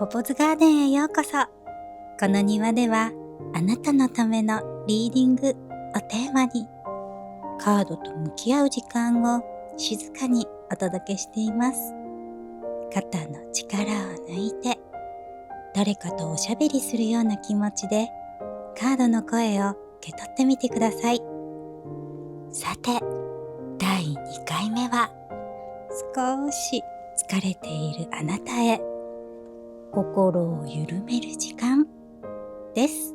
ポポズガーデンへようこそ。この庭ではあなたのためのリーディングをテーマにカードと向き合う時間を静かにお届けしています。肩の力を抜いて誰かとおしゃべりするような気持ちでカードの声を受け取ってみてください。さて、第2回目は少し疲れているあなたへ心を緩める時間です。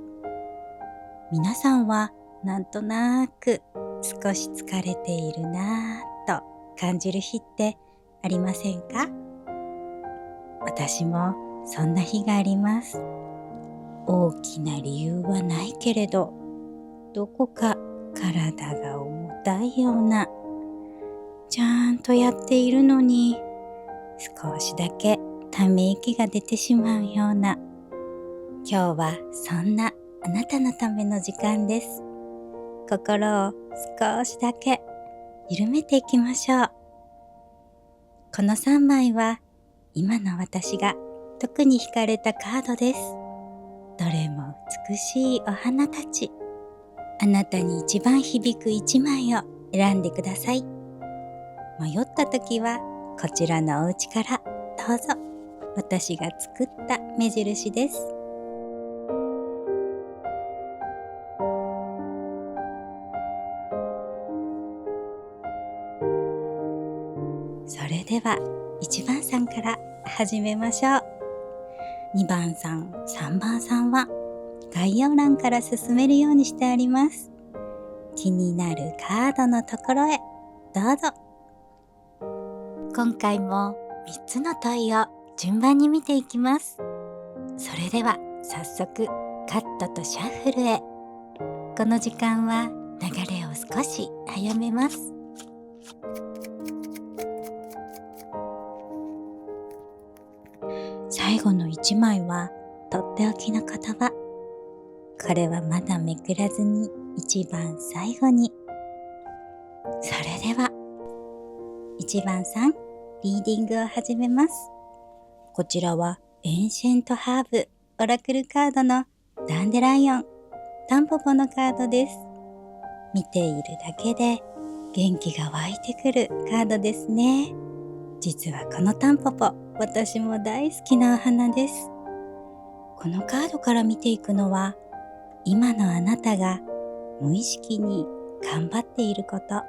皆さんはなんとなく少し疲れているなぁと感じる日ってありませんか？私もそんな日があります。大きな理由はないけれど、どこか体が重たいような、ちゃんとやっているのに少しだけため息が出てしまうような、今日はそんなあなたのための時間です。心を少しだけ緩めていきましょう。この3枚は今の私が特に惹かれたカードです。どれも美しいお花たち。あなたに一番響く1枚を選んでください。迷った時はこちらのお家からどうぞ。私が作った目印です。それでは1番さんから始めましょう。2番さん、3番さんは概要欄から進めるようにしてあります。気になるカードのところへどうぞ。今回も3つの問いを順番に見ていきます。それでは早速カットとシャッフルへ。この時間は流れを少し早めます。最後の1枚はとっておきの言葉。これはまだめくらずに一番最後に。それでは1番さん、リーディングを始めます。こちらはエンシェントハーブオラクルカードのダンデライオンタンポポのカードです。見ているだけで元気が湧いてくるカードですね。実はこのタンポポ、私も大好きなお花です。このカードから見ていくのは、今のあなたが無意識に頑張っていること。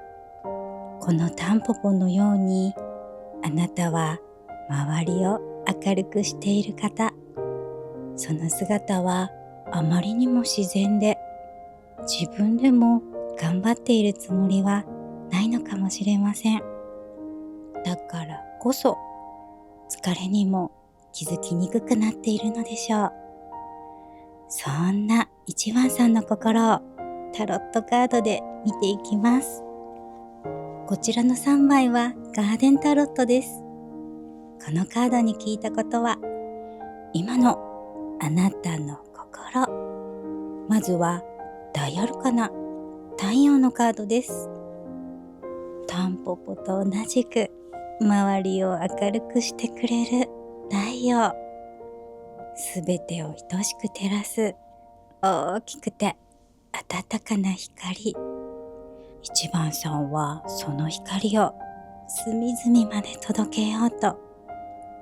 このタンポポのように、あなたは周りを明るくしている方。その姿はあまりにも自然で、自分でも頑張っているつもりはないのかもしれません。だからこそ疲れにも気づきにくくなっているのでしょう。そんな1番さんの心をタロットカードで見ていきます。こちらの3枚はガーデンタロットです。このカードに聞いたことは、今のあなたの心。まずはダイアルカナ太陽のカードです。タンポポと同じく周りを明るくしてくれる太陽。すべてを愛しく照らす大きくて暖かな光。1番さんはその光を隅々まで届けようと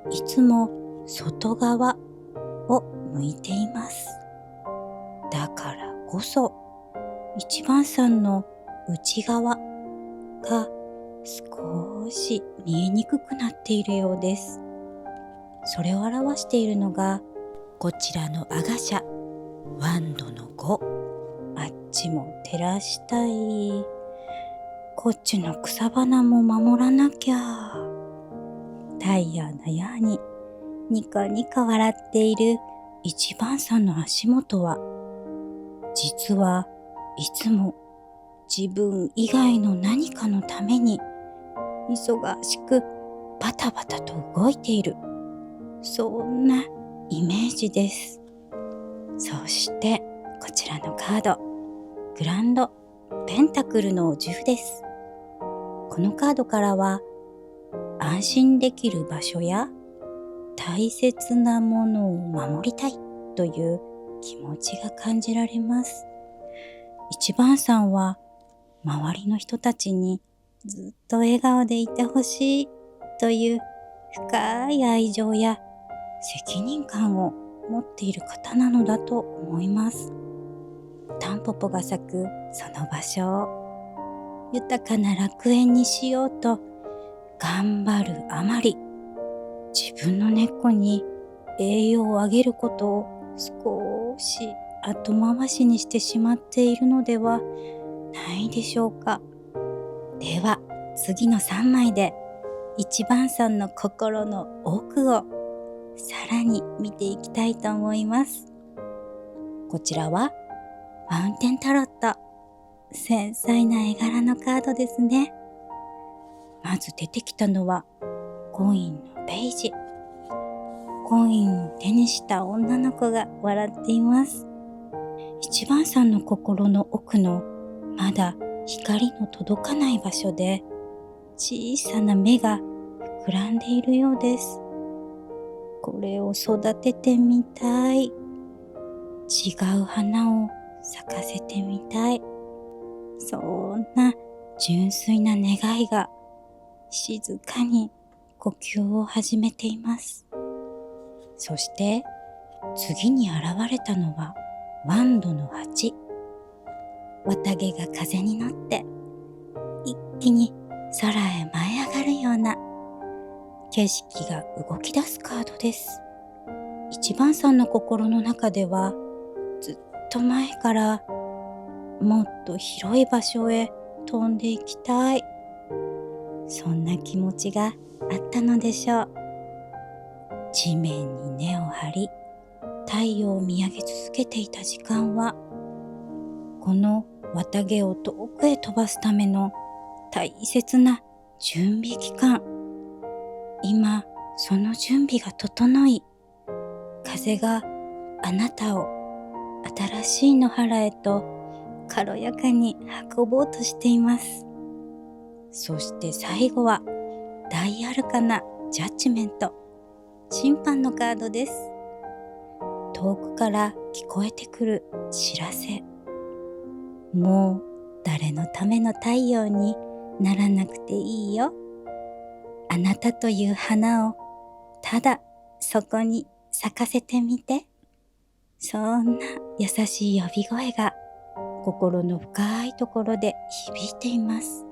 いつも外側を向いています。だからこそ1番さんの内側が少し見えにくくなっているようです。それを表しているのがこちらのアガシャ、ワンドの5。あっちも照らしたい。こっちの草花も守らなきゃ。太陽のようにニコニコ笑っている1番さんの足元は、実はいつも自分以外の何かのために忙しくバタバタと動いている。そんなイメージです。そしてこちらのカード、グランドペンタクルの10です。このカードからは安心できる場所や大切なものを守りたいという気持ちが感じられます。一番さんは周りの人たちにずっと笑顔でいてほしいという深い愛情や責任感を持っている方なのだと思います。タンポポが咲くその場所を豊かな楽園にしようと頑張るあまり、自分の根っこに栄養をあげることを少し後回しにしてしまっているのではないでしょうか。では次の3枚で一番さんの心の奥をさらに見ていきたいと思います。こちらはマウンテンタロット、繊細な絵柄のカードですね。まず出てきたのはコインのページ。コインを手にした女の子が笑っています。一番さんの心の奥のまだ光の届かない場所で小さな芽が膨らんでいるようです。これを育ててみたい。違う花を咲かせてみたい。そんな純粋な願いが静かに呼吸を始めています。そして次に現れたのはワンドの鉢。綿毛が風に乗って一気に空へ舞い上がるような景色が動き出すカードです。一番さんの心の中ではずっと前からもっと広い場所へ飛んでいきたい、そんな気持ちがあったのでしょう。地面に根を張り太陽を見上げ続けていた時間はこの綿毛を遠くへ飛ばすための大切な準備期間。今その準備が整い、風があなたを新しい野原へと軽やかに運ぼうとしています。そして最後は大アルカナジャッジメント、審判のカードです。遠くから聞こえてくる知らせ。もう誰のための太陽にならなくていいよ。あなたという花をただそこに咲かせてみて。そんな優しい呼び声が心の深いところで響いています。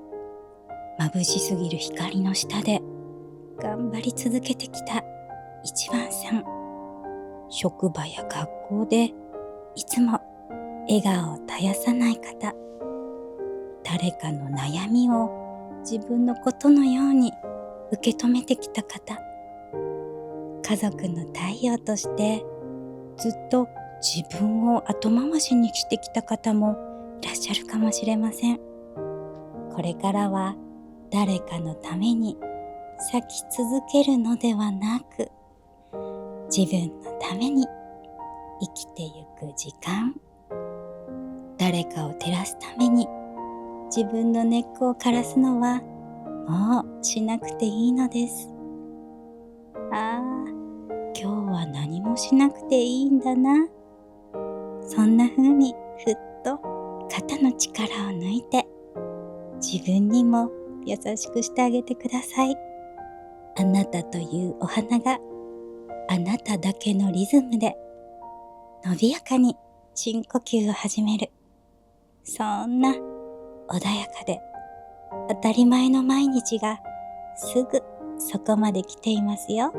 眩しすぎる光の下で頑張り続けてきた一番さん。職場や学校でいつも笑顔を絶やさない方。誰かの悩みを自分のことのように受け止めてきた方。家族の太陽としてずっと自分を後回しにしてきた方もいらっしゃるかもしれません。これからは誰かのために咲き続けるのではなく、自分のために生きてゆく時間。誰かを照らすために自分の根っこを枯らすのはもうしなくていいのです。ああ、今日は何もしなくていいんだな。そんな風にふっと肩の力を抜いて自分にも優しくしてあげてください。あなたというお花があなただけのリズムで伸びやかに深呼吸を始める。そんな穏やかで当たり前の毎日がすぐそこまで来ていますよ。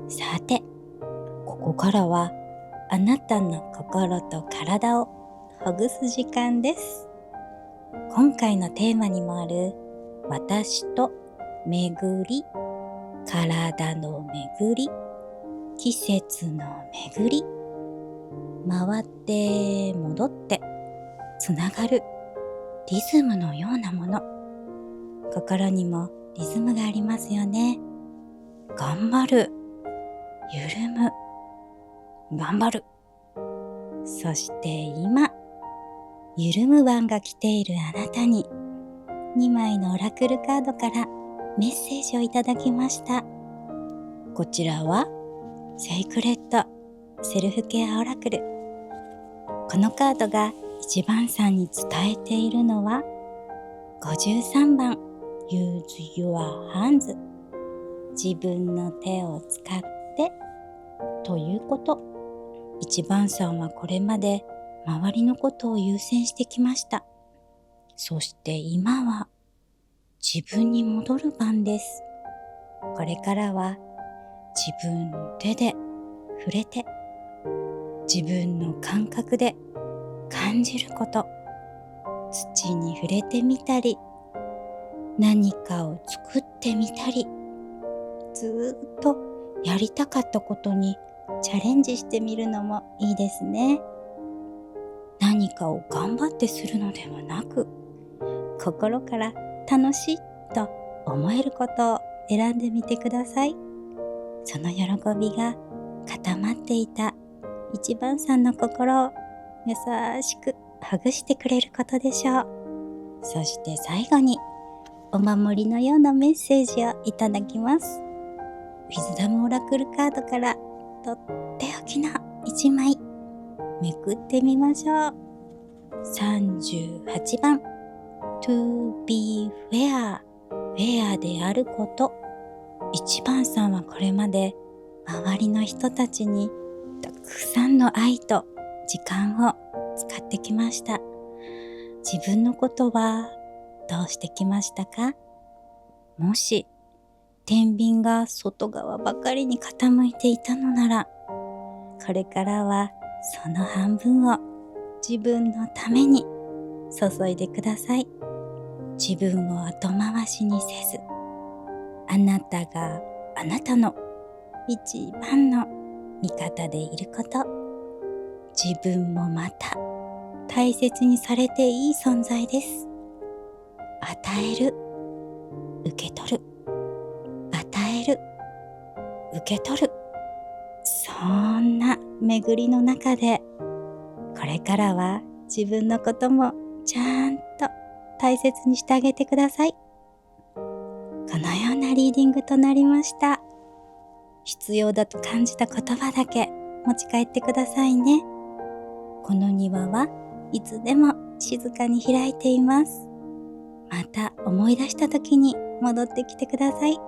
さて、ここからはあなたの心と体をほぐす時間です。今回のテーマにもある私と巡り、体の巡り、季節の巡り、回って戻ってつながるリズムのようなもの。心にもリズムがありますよね。頑張る、緩む、頑張る。そして今、緩む番が来ているあなたに2枚のオラクルカードからメッセージをいただきました。こちらはセイクレットセルフケアオラクル。このカードが1番さんに伝えているのは53番 Use your hands、 自分の手を使ってということ。1番さんはこれまで周りのことを優先してきました。そして今は自分に戻る番です。これからは自分の手で触れて、自分の感覚で感じること、土に触れてみたり、何かを作ってみたり、ずーっとやりたかったことにチャレンジしてみるのもいいですね。何かを頑張ってするのではなく、心から楽しいと思えることを選んでみてください。その喜びが固まっていた1番さんの心を優しくほぐしてくれることでしょう。そして最後にお守りのようなメッセージをいただきます。ウィズダムオラクルカードからとっておきの1枚めくってみましょう。38番 To be fair、 フェアであること。1番さんはこれまで周りの人たちにたくさんの愛と時間を使ってきました。自分のことはどうしてきましたか？もし天秤が外側ばかりに傾いていたのなら、これからはその半分を自分のために注いでください。自分を後回しにせず、あなたがあなたの一番の味方でいること、自分もまた大切にされていい存在です。与える、受け取る、与える、受け取る、そんな巡りの中で、これからは自分のこともちゃんと大切にしてあげてください。このようなリーディングとなりました。必要だと感じた言葉だけ持ち帰ってくださいね。この庭はいつでも静かに開いています。また思い出した時に戻ってきてください。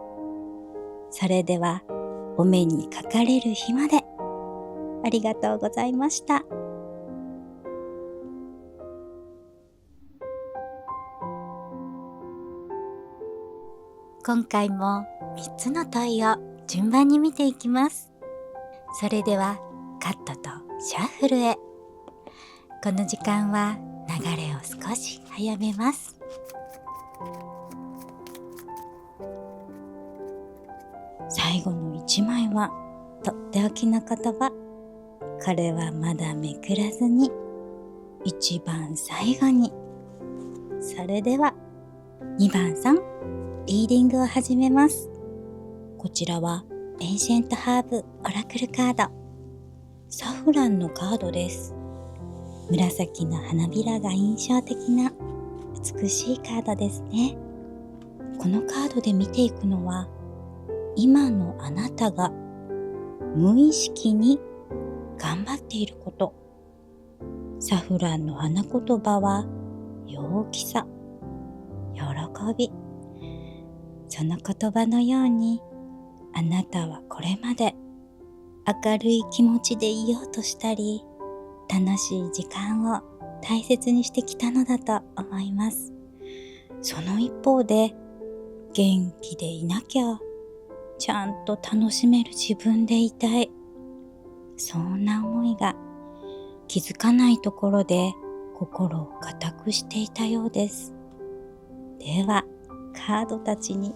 それではお目にかかれる日まで。ありがとうございました。今回も3つの問いを順番に見ていきます。それではカットとシャッフルへ。この時間は流れを少し早めます。最後の1枚はとっておきの言葉。これはまだめくらずに一番最後に。それでは2番さん、リーディングを始めます。こちらはエンシェントハーブオラクルカード、サフランのカードです。紫の花びらが印象的な美しいカードですね。このカードで見ていくのは、今のあなたが無意識に頑張っていること。サフランの花言葉は陽気さ、喜び。その言葉のように、あなたはこれまで明るい気持ちでいようとしたり、楽しい時間を大切にしてきたのだと思います。その一方で、元気でいなきゃ、ちゃんと楽しめる自分でいたい。そんな思いが気づかないところで心を固くしていたようです。では、カードたちに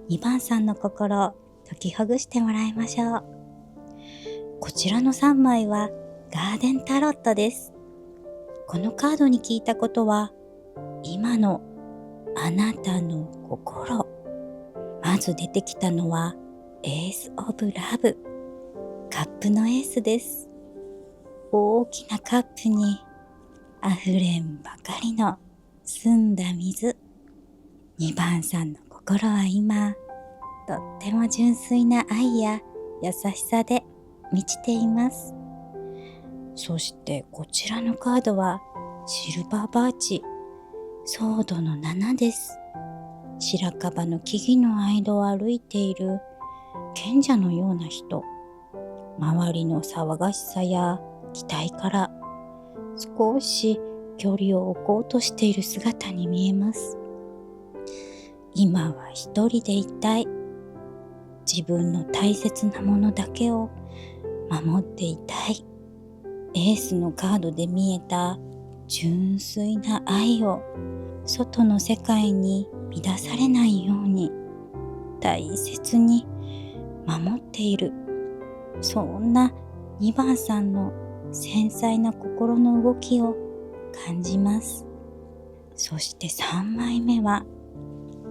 2番さんの心を解きほぐしてもらいましょう。こちらの3枚はガーデンタロットです。このカードに聞いたことは、今のあなたの心。まず出てきたのはエースオブラブ、カップのエースです。大きなカップに溢れんばかりの澄んだ水。2番さんの心は今、とっても純粋な愛や優しさで満ちています。そしてこちらのカードはシルバーバーチ、ソードの7です。白樺の木々の間を歩いている賢者のような人、周りの騒がしさや期待から少し距離を置こうとしている姿に見えます。今は一人でいたい。自分の大切なものだけを守っていたい。エースのカードで見えた純粋な愛を外の世界に乱されないように大切に守っている。そんな2番さんの繊細な心の動きを感じます。そして3枚目は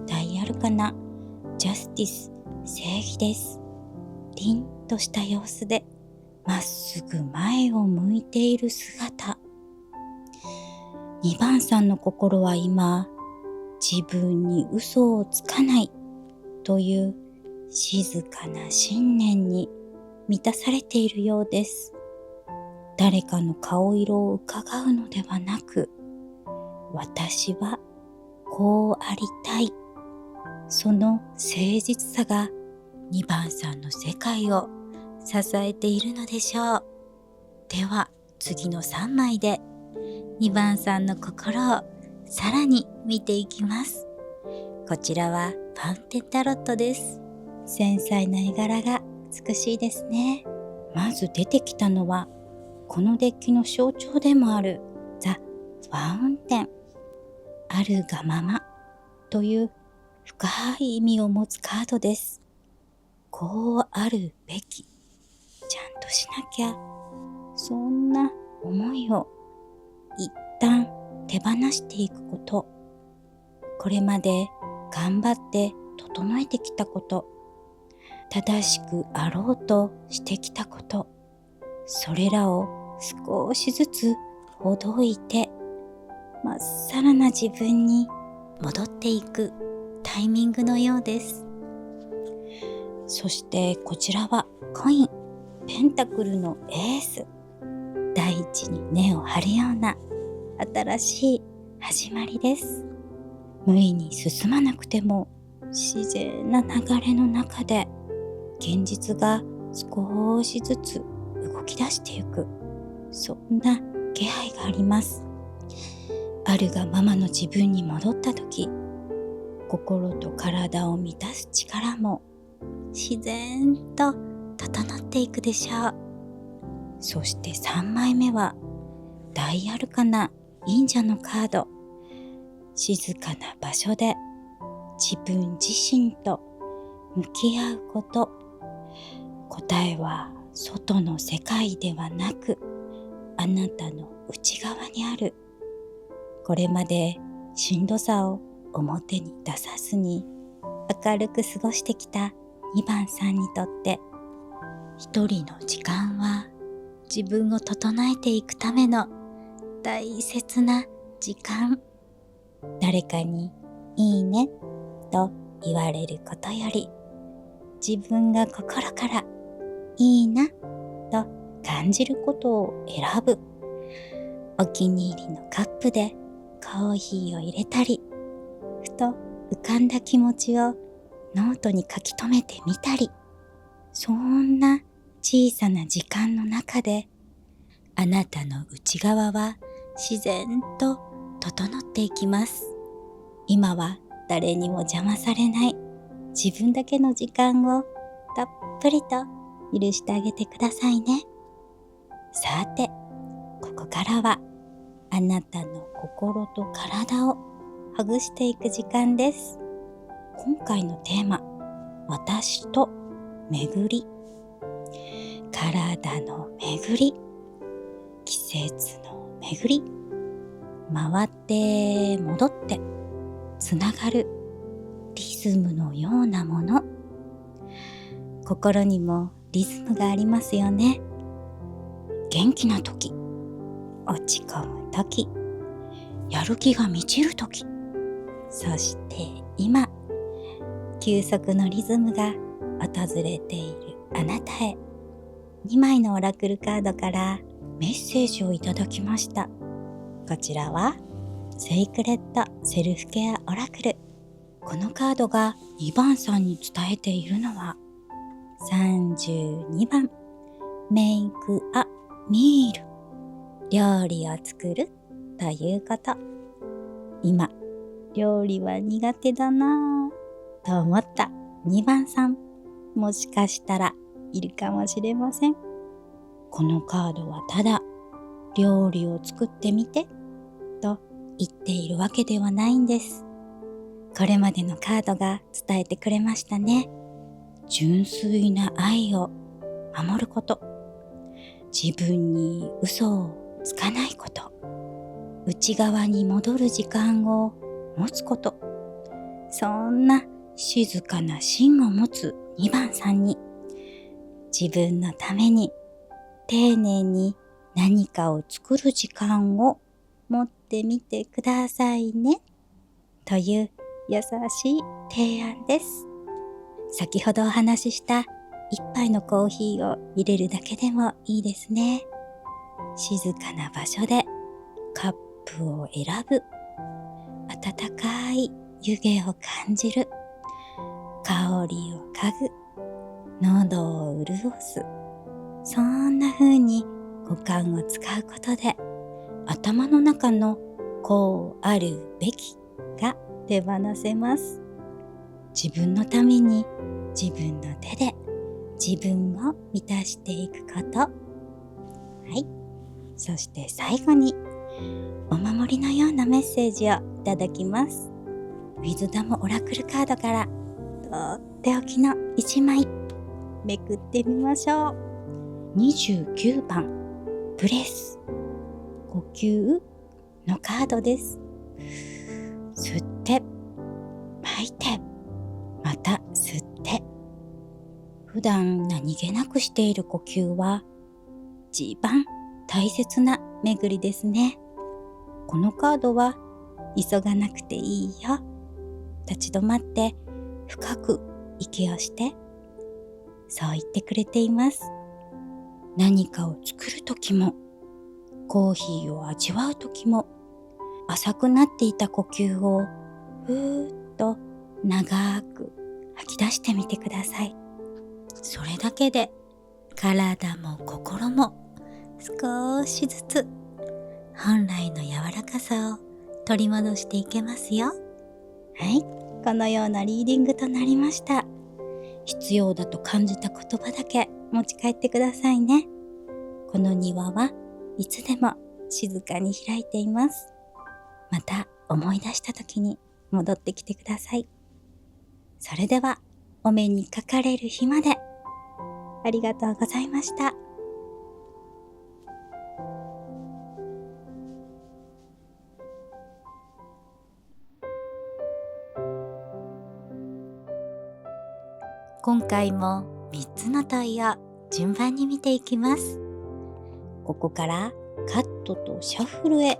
大アルカナ、ジャスティス、正義です。凛とした様子でまっすぐ前を向いている姿。2番さんの心は今、自分に嘘をつかないという静かな信念に満たされているようです。誰かの顔色を伺うのではなく、私はこうありたい。その誠実さが2番さんの世界を支えているのでしょう。では次の3枚で2番さんの心をさらに見ていきます。こちらはファンテンタロットです。繊細な絵柄が美しいですね。まず出てきたのはこのデッキの象徴でもあるザ・ファウンテン、あるがままという深い意味を持つカードです。こうあるべき、ちゃんとしなきゃ、そんな思いを一旦手放していくこと、これまで頑張って整えてきたこと、正しくあろうとしてきたこと、それらを少しずつほどいて、まっさらな自分に戻っていくタイミングのようです。そしてこちらはコイン、ペンタクルのエース。大地に根を張るような新しい始まりです。無理に進まなくても自然な流れの中で現実が少しずつ動き出していく、そんな気配があります。あるがままの自分に戻った時、心と体を満たす力も自然と整っていくでしょう。そして3枚目は大アルカナ、忍者のカード。静かな場所で自分自身と向き合うこと。答えは外の世界ではなく、あなたの内側にある。これまでしんどさを表に出さずに明るく過ごしてきた2番さんにとって、一人の時間は自分を整えていくための大切な時間。誰かにいいねと言われることより、自分が心からいいなと感じることを選ぶ。お気に入りのカップでコーヒーを入れたり、ふと浮かんだ気持ちをノートに書き留めてみたり、そんな小さな時間の中で、あなたの内側は自然と整っていきます。今は誰にも邪魔されない自分だけの時間をたっぷりと許してあげてくださいね。さて、ここからはあなたの心と体をほぐしていく時間です。今回のテーマ、私と巡り。体の巡り、季節の巡り、回って戻ってつながるリズムのようなもの。心にもリズムがありますよね。元気な時、落ち込む時、やる気が満ちる時、そして今、休息のリズムが訪れているあなたへ2枚のオラクルカードからメッセージをいただきました。こちらはセイクレットセルフケアオラクル。このカードが2番さんに伝えているのは32番メイクアミール、料理を作るということ。今料理は苦手だなぁと思った2番さん、もしかしたらいるかもしれません。このカードはただ料理を作ってみてと言っているわけではないんです。これまでのカードが伝えてくれましたね。純粋な愛を守ること、自分に嘘をつかないこと、内側に戻る時間を持つこと、そんな静かな芯を持つ2番さんに、自分のために丁寧に何かを作る時間を持ってみてくださいねという優しい提案です。先ほどお話しした一杯のコーヒーを入れるだけでもいいですね。静かな場所でカップを選ぶ、温かい湯気を感じる、香りを嗅ぐ、喉を潤す、そんな風に五感を使うことで頭の中のこうあるべきが手放せます。自分のために自分の手で自分を満たしていくこと。はい。そして最後にお守りのようなメッセージをいただきます。ウィズダムオラクルカードからとっておきの1枚めくってみましょう。29番ブレス、呼吸のカードです。吸って吐いてまた吸って。普段何気なくしている呼吸は一番大切な巡りですね。このカードは急がなくていいよ、立ち止まって深く息をして、そう言ってくれています。何かを作るときもコーヒーを味わうときも浅くなっていた呼吸をふーっと長く吐き出してみてください。それだけで体も心も少しずつ本来の柔らかさを取り戻していけますよ。はい、このようなリーディングとなりました。必要だと感じた言葉だけ持ち帰ってくださいね。この庭はいつでも静かに開いています。また思い出した時に戻ってきてください。それではお目にかかれる日までありがとうございました。今回も3つの問いを順番に見ていきます。ここからカットとシャッフルへ。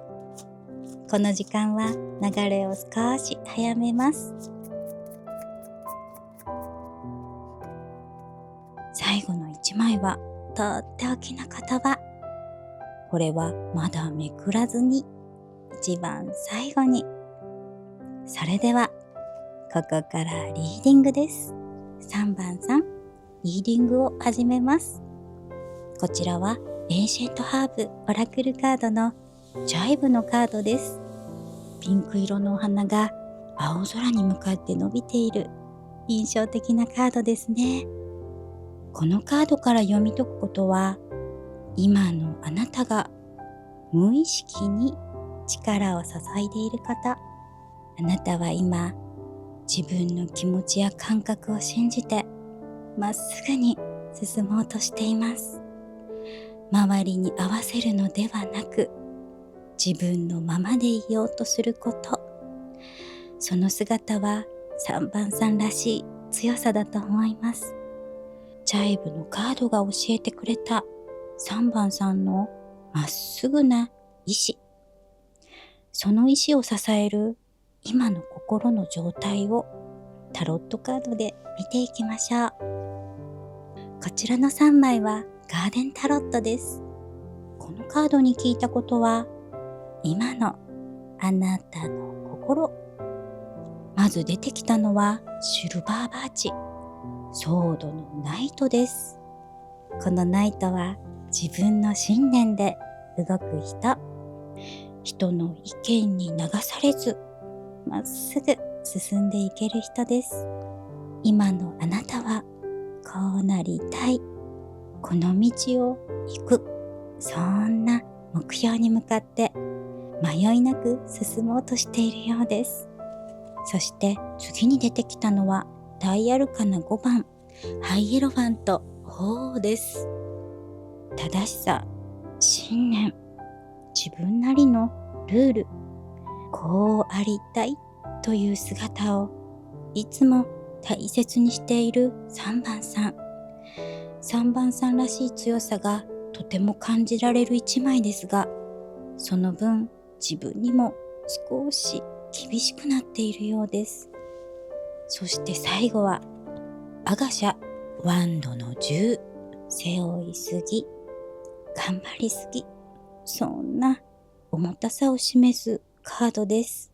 この時間は流れを少し早めます。最後の1枚はとっておきの言葉。これはまだめくらずに一番最後に。それではここからリーディングです。3番さん、リーディングを始めます。こちらはエンシェントハーブオラクルカードのチャイブのカードです。ピンク色のお花が青空に向かって伸びている印象的なカードですね。このカードから読み解くことは、今のあなたが無意識に力を注いでいること。あなたは今、自分の気持ちや感覚を信じて、まっすぐに進もうとしています。周りに合わせるのではなく、自分のままでいようとすること。その姿は3番さんらしい強さだと思います。チャイブのカードが教えてくれた3番さんのまっすぐな意志。その意志を支える今の心の状態をタロットカードで見ていきましょう。こちらの3枚はガーデンタロットです。このカードに聞いたことは、今のあなたの心。まず出てきたのはシルバーバーチ、ソードのナイトです。このナイトは自分の信念で動く人の意見に流されず、まっすぐ進んでいける人です。今のあなたはこうなりたい、この道を行く、そんな目標に向かって迷いなく進もうとしているようです。そして次に出てきたのは大アルカナ5番、ハイエロファント鳳凰です。正しさ、信念、自分なりのルール、こうありたいという姿をいつも大切にしている3番さん。3番さんらしい強さがとても感じられる一枚ですが、その分自分にも少し厳しくなっているようです。そして最後はアガシャ、ワンドの10、背負いすぎ、頑張りすぎ、そんな重たさを示すカードです。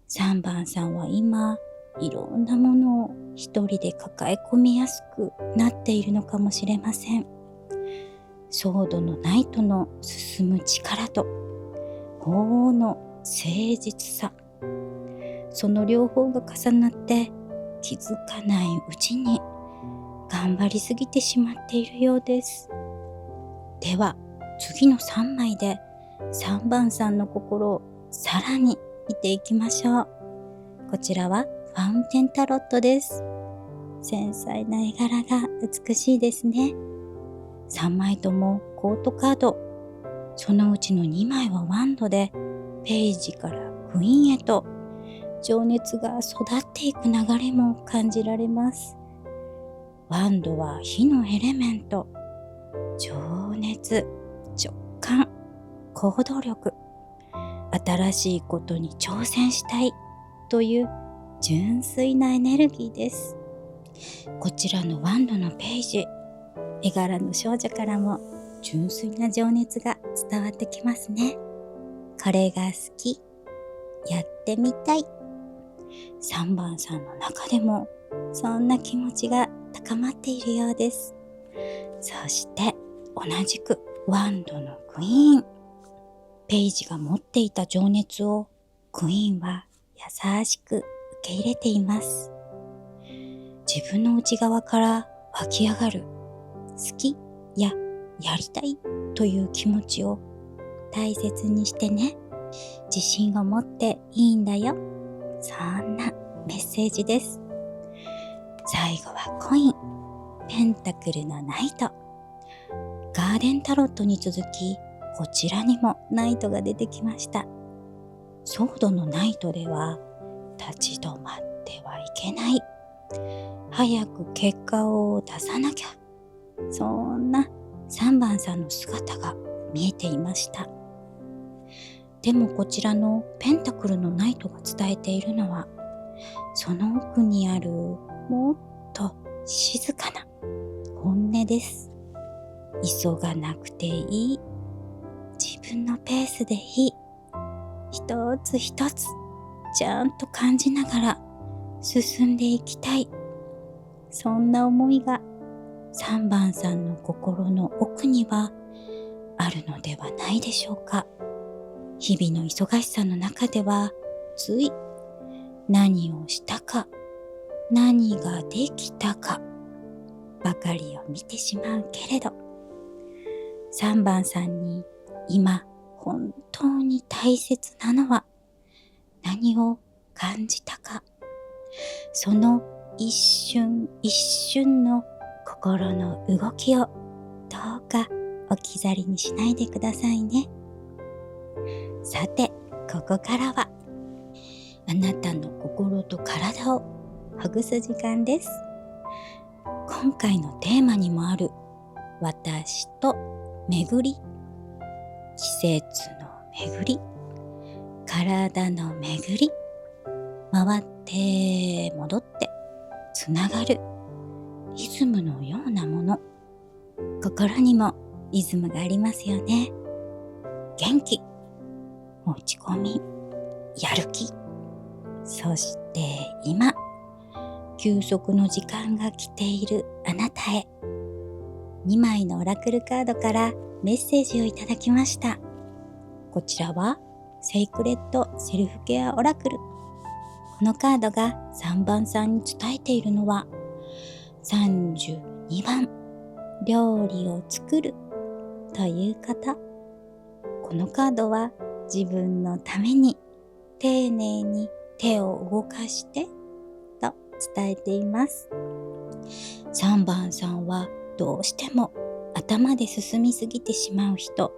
3番さんは今いろんなものを一人で抱え込みやすくなっているのかもしれません。ソードのナイトの進む力と鳳凰の誠実さ、その両方が重なって気づかないうちに頑張りすぎてしまっているようです。では次の3枚で3番さんの心をさらに見ていきましょう。こちらはファウンテンタロットです。繊細な絵柄が美しいですね。3枚ともコートカード、そのうちの2枚はワンドで、ページからクイーンへと情熱が育っていく流れも感じられます。ワンドは火のエレメント、情熱、直感、行動力、新しいことに挑戦したいという純粋なエネルギーです。こちらのワンドのページ、絵柄の少女からも純粋な情熱が伝わってきますね。これが好き、やってみたい。3番さんの中でもそんな気持ちが高まっているようです。そして同じくワンドのクイーン、ページが持っていた情熱をクイーンは優しく受け入れています。自分の内側から湧き上がる好きややりたいという気持ちを大切にしてね。自信を持っていいんだよ。そんなメッセージです。最後はコイン、ペンタクルのナイト。ガーデンタロットに続き、こちらにもナイトが出てきました。ソードのナイトでは、立ち止まってはいけない。早く結果を出さなきゃ。そんな3番さんの姿が見えていました。でもこちらのペンタクルのナイトが伝えているのは、その奥にあるもっと静かな本音です。急がなくていい。自分のペースでいい。一つ一つちゃんと感じながら進んでいきたい。そんな思いが3番さんの心の奥にはあるのではないでしょうか。日々の忙しさの中ではつい何をしたか、何ができたかばかりを見てしまうけれど、3番さんに今本当に大切なのは何を感じたか、その一瞬一瞬の心の動きをどうか置き去りにしないでくださいね。さて、ここからはあなたの心と体をほぐす時間です。今回のテーマにもある私と巡り、季節の巡り、体の巡り、回って戻ってつながるリズムのようなものの。心にもリズムがありますよね。元気、落ち込み、やる気。そして今、休息の時間が来ているあなたへ。2枚のオラクルカードからメッセージをいただきました。こちらはセイクレットセルフケアオラクル。このカードが3番さんに伝えているのは、32番、料理を作るという方。このカードは自分のために丁寧に手を動かしてと伝えています。3番さんはどうしても頭で進みすぎてしまう人。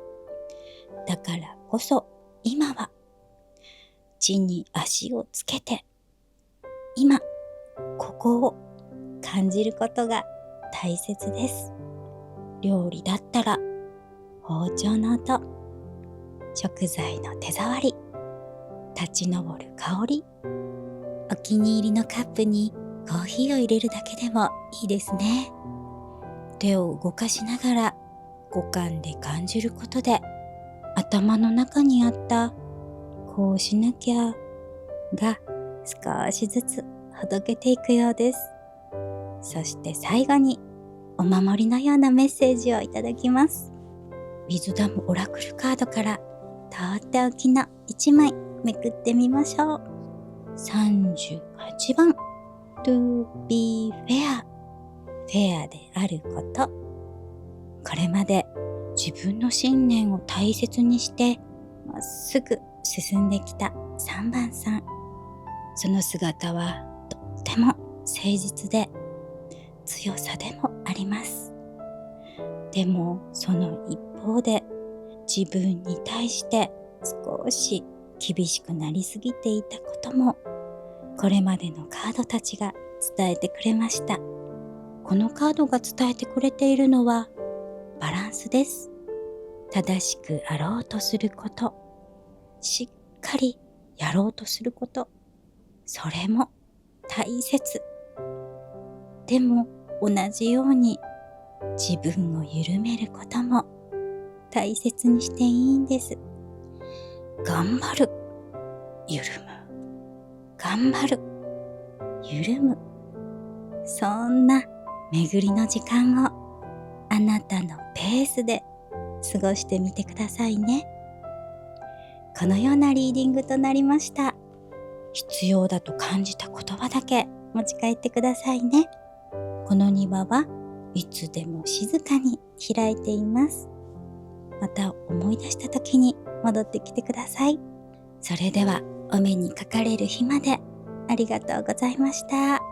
だからこそ今は地に足をつけて、今ここを感じることが大切です。料理だったら包丁の音、食材の手触り、立ち上る香り、お気に入りのカップにコーヒーを入れるだけでもいいですね。手を動かしながら五感で感じることで、頭の中にあったこうしなきゃが少しずつほどけていくようです。そして最後にお守りのようなメッセージをいただきます。ウィズダムオラクルカードからとっておきの1枚めくってみましょう。38番 To be fair、 フェアであること。これまで自分の信念を大切にしてまっすぐ進んできた3番さん。その姿はとっても誠実で強さでもあります。でもその一方で自分に対して少し厳しくなりすぎていたことも、これまでのカードたちが伝えてくれました。このカードが伝えてくれているのはバランスです。正しくあろうとすること、しっかりやろうとすること、それも大切。でも同じように自分を緩めることも大切にしていいんです。頑張る、緩む、頑張る、緩む。そんな巡りの時間をあなたのペースで過ごしてみてくださいね。このようなリーディングとなりました。必要だと感じた言葉だけ持ち帰ってくださいね。この庭はいつでも静かに開いています。また思い出した時に戻ってきてください。それではお目にかかれる日までありがとうございました。